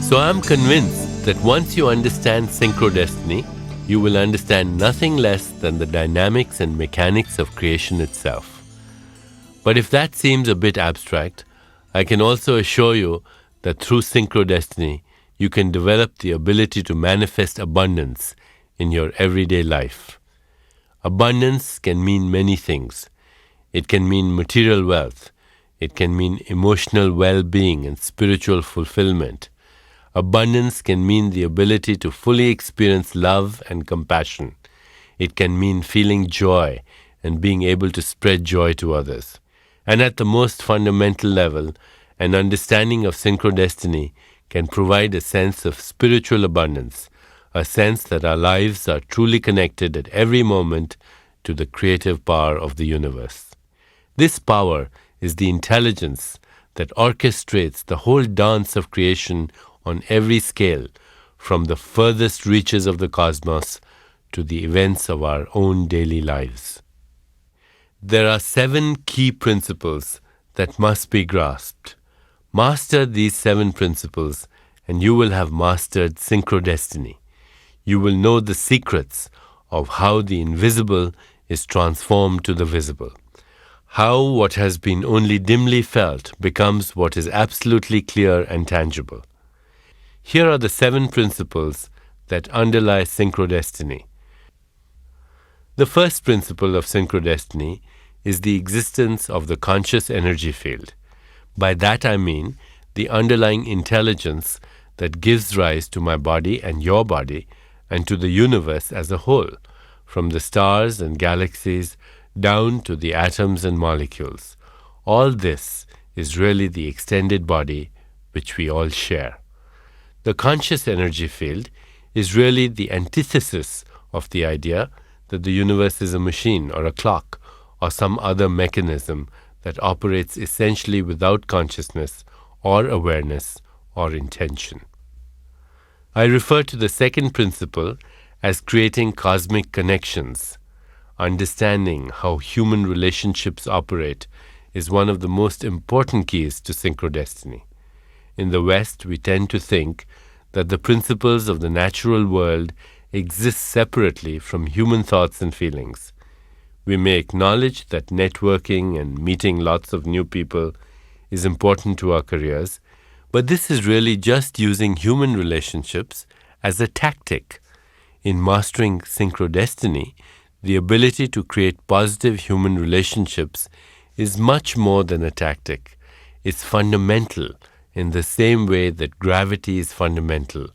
So I'm convinced that once you understand synchrodestiny, you will understand nothing less than the dynamics and mechanics of creation itself. But if that seems a bit abstract, I can also assure you that through synchrodestiny, you can develop the ability to manifest abundance in your everyday life. Abundance can mean many things. It can mean material wealth. It can mean emotional well-being and spiritual fulfillment. Abundance can mean the ability to fully experience love and compassion. It can mean feeling joy and being able to spread joy to others. And at the most fundamental level, an understanding of synchrodestiny can provide a sense of spiritual abundance, a sense that our lives are truly connected at every moment to the creative power of the universe. This power is the intelligence that orchestrates the whole dance of creation on every scale, from the furthest reaches of the cosmos to the events of our own daily lives. There are 7 key principles that must be grasped. Master these 7 principles, and you will have mastered synchrodestiny. You will know the secrets of how the invisible is transformed to the visible, how what has been only dimly felt becomes what is absolutely clear and tangible. Here are the 7 principles that underlie synchrodestiny. The first principle of synchrodestiny is the existence of the conscious energy field. By that I mean the underlying intelligence that gives rise to my body and your body and to the universe as a whole, from the stars and galaxies down to the atoms and molecules. All this is really the extended body which we all share. The conscious energy field is really the antithesis of the idea that the universe is a machine or a clock or some other mechanism that operates essentially without consciousness or awareness or intention. I refer to the second principle as creating cosmic connections. Understanding how human relationships operate is one of the most important keys to synchrodestiny. In the West, we tend to think that the principles of the natural world exist separately from human thoughts and feelings. We may acknowledge that networking and meeting lots of new people is important to our careers, but this is really just using human relationships as a tactic. In mastering synchrodestiny, the ability to create positive human relationships is much more than a tactic. It's fundamental in the same way that gravity is fundamental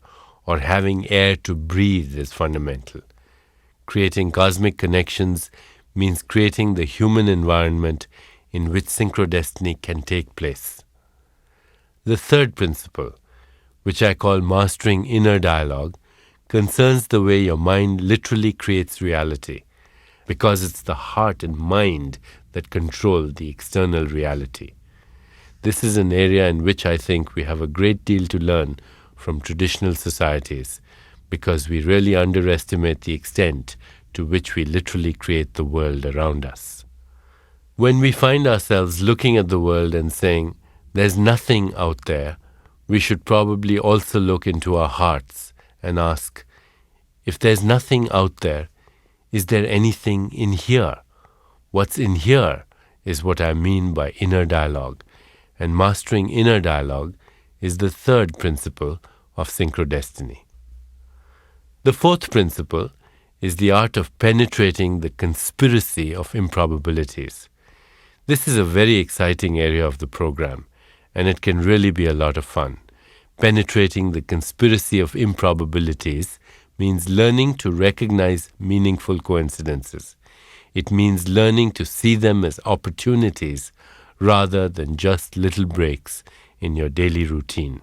or having air to breathe is fundamental. Creating cosmic connections means creating the human environment in which synchrodestiny can take place. The third principle, which I call mastering inner dialogue, concerns the way your mind literally creates reality, because it's the heart and mind that control the external reality. This is an area in which I think we have a great deal to learn from traditional societies, because we really underestimate the extent to which we literally create the world around us. When we find ourselves looking at the world and saying, "There's nothing out there," we should probably also look into our hearts and ask, if there's nothing out there, is there anything in here? What's in here is what I mean by inner dialogue, and mastering inner dialogue is the third principle of synchrodestiny. The fourth principle is the art of penetrating the conspiracy of improbabilities. This is a very exciting area of the program, and it can really be a lot of fun. Penetrating the conspiracy of improbabilities means learning to recognize meaningful coincidences. It means learning to see them as opportunities rather than just little breaks in your daily routine.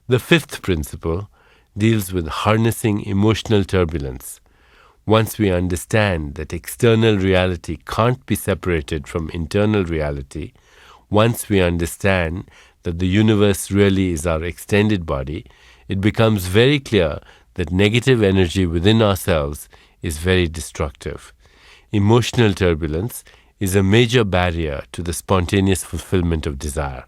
The fifth principle deals with harnessing emotional turbulence. Once we understand that external reality can't be separated from internal reality, once we understand that the universe really is our extended body, it becomes very clear that negative energy within ourselves is very destructive. Emotional turbulence is a major barrier to the spontaneous fulfillment of desire,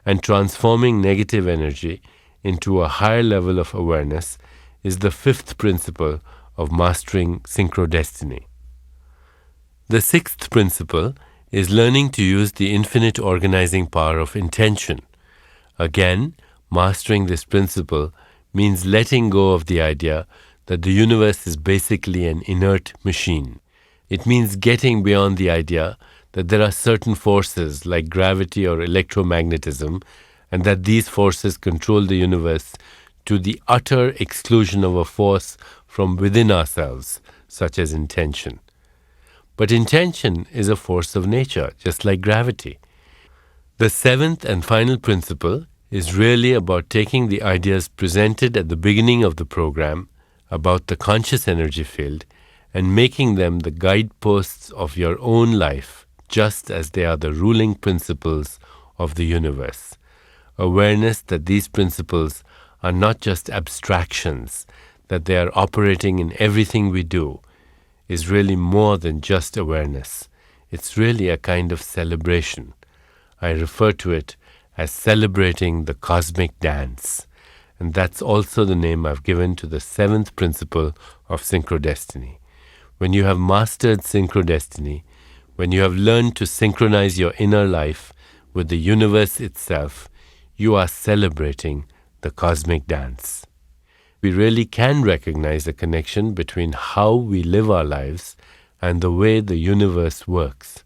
and transforming negative energy into a higher level of awareness is the fifth principle of mastering synchrodestiny. The sixth principle is learning to use the infinite organizing power of intention. Again, mastering this principle means letting go of the idea that the universe is basically an inert machine. It means getting beyond the idea that there are certain forces like gravity or electromagnetism, and that these forces control the universe to the utter exclusion of a force from within ourselves, such as intention. But intention is a force of nature, just like gravity. The seventh and final principle is really about taking the ideas presented at the beginning of the program about the conscious energy field and making them the guideposts of your own life, just as they are the ruling principles of the universe. Awareness that these principles are not just abstractions, that they are operating in everything we do, is really more than just awareness. It's really a kind of celebration. I refer to it as celebrating the cosmic dance. And that's also the name I've given to the seventh principle of synchrodestiny. When you have mastered synchrodestiny, when you have learned to synchronize your inner life with the universe itself, you are celebrating the cosmic dance. We really can recognize the connection between how we live our lives and the way the universe works,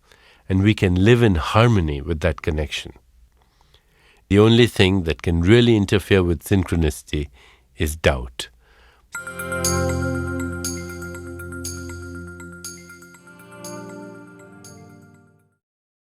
and we can live in harmony with that connection. The only thing that can really interfere with synchronicity is doubt.